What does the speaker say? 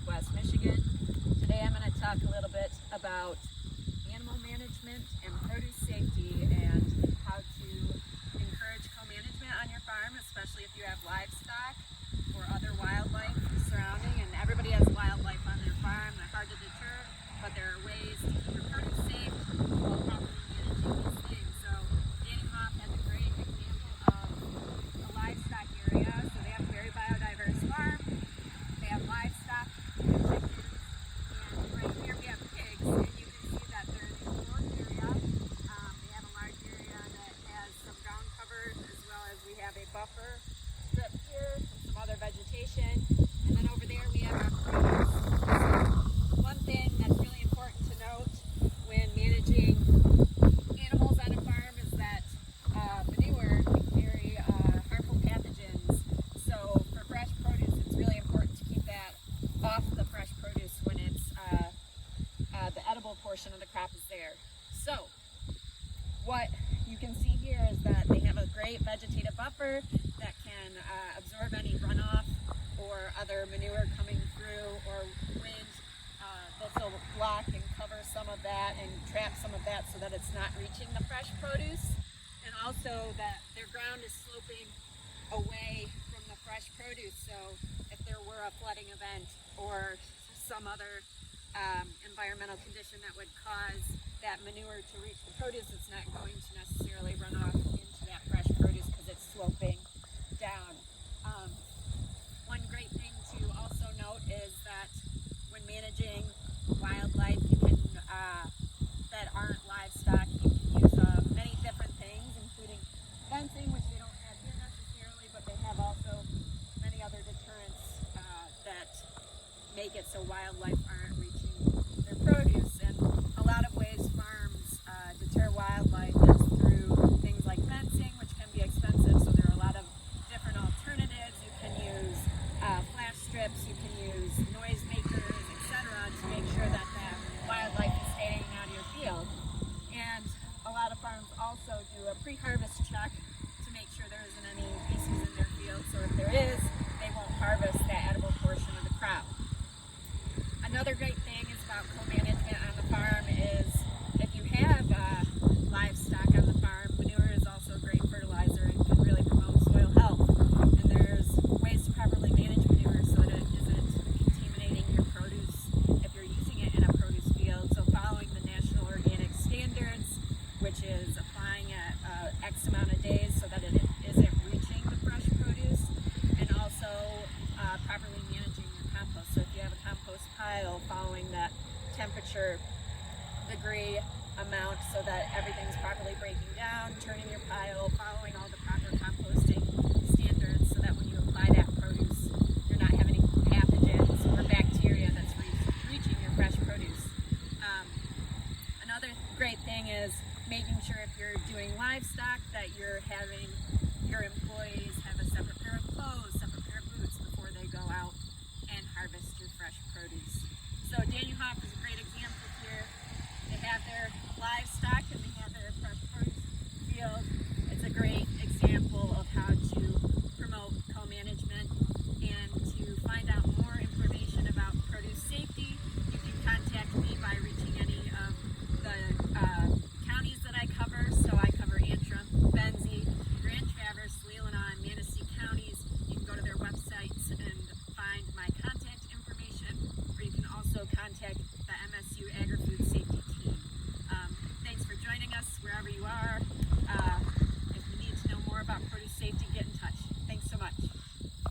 Northwest Michigan. Today I'm going to talk a little bit about animal management and produce safety and how to encourage co-management on your farm, especially if you have livestock or other wildlife surrounding. And everybody has wildlife on their farm. They're hard to deter, but there are ways to keep your produce safe while properly managing these things. So Jacokes has a great example of a livestock area. So they have a very biodiverse farm. They have livestock, chickens, and right here we have pigs, and you can see that they're in the enclosed area. They have a large area that has some ground cover, as well as we have a buffer strip here and some other vegetation. And then over there we have our produce. One thing that's really important to note when managing animals on a farm is that manure can carry harmful pathogens. So for fresh produce, it's really important to keep that off the fresh produce when it's the edible portion of the crop is there. So what you can see here is that they have a great vegetative buffer that can absorb any runoff or other manure coming through, or wind. This will block and cover some of that and trap some of that so that it's not reaching the fresh produce. And also that their ground is sloping away from the fresh produce, so if there were a flooding event or some other environmental condition that would cause that manure to reach the produce, it's not going to necessarily run off into that fresh produce because it's sloping down. One great thing to also note is that when managing wildlife, you can that aren't livestock, you can use many different things, including fencing, which they don't have here necessarily, but they have also many other deterrents that make it so wildlife aren't reaching their produce. And a lot of ways farms deter wildlife is through things like fencing, which can be expensive, so there are a lot of different alternatives. You can use flash strips, you can use noise makers, etc., to make sure that the wildlife is staying out of your field. And a lot of farms also do a pre-harvest check to make sure there isn't any feces in their field, so if there is, they won't harvest that edible portion of the crop. Another great thing is about co-management on the farm is if you have livestock on the farm, manure is also a great fertilizer and can really promote soil health. And there's ways to properly manage manure so that it isn't contaminating your produce if you're using it in a produce field. So following the National Organic Standards, which is applying at X amount of days so that it isn't reaching the fresh produce, and also properly managing your compost. So if you have a compost pile, following that temperature degree amount so that everything's properly breaking down, turning your pile, following all the proper composting standards so that when you apply that produce, you're not having any pathogens or bacteria that's reaching your fresh produce. Another great thing is making sure if you're doing livestock that you're having your employees have a separate pair of clothes, separate pair of boots before they go out and harvest your fresh produce. So Jacokes is a great example here. They have their livestock and they have their fresh produce field. It's a great example of how to promote co-management. And to find out more information about produce safety, you can contact me by reaching any of the counties that I cover. So I cover Antrim, Benzie, Grand Traverse, Leelanau, and Manistee counties. You can go to their websites and find my contact information, or you can also contact the MSU Agri-Food Safety Team. Thanks for joining us wherever you are.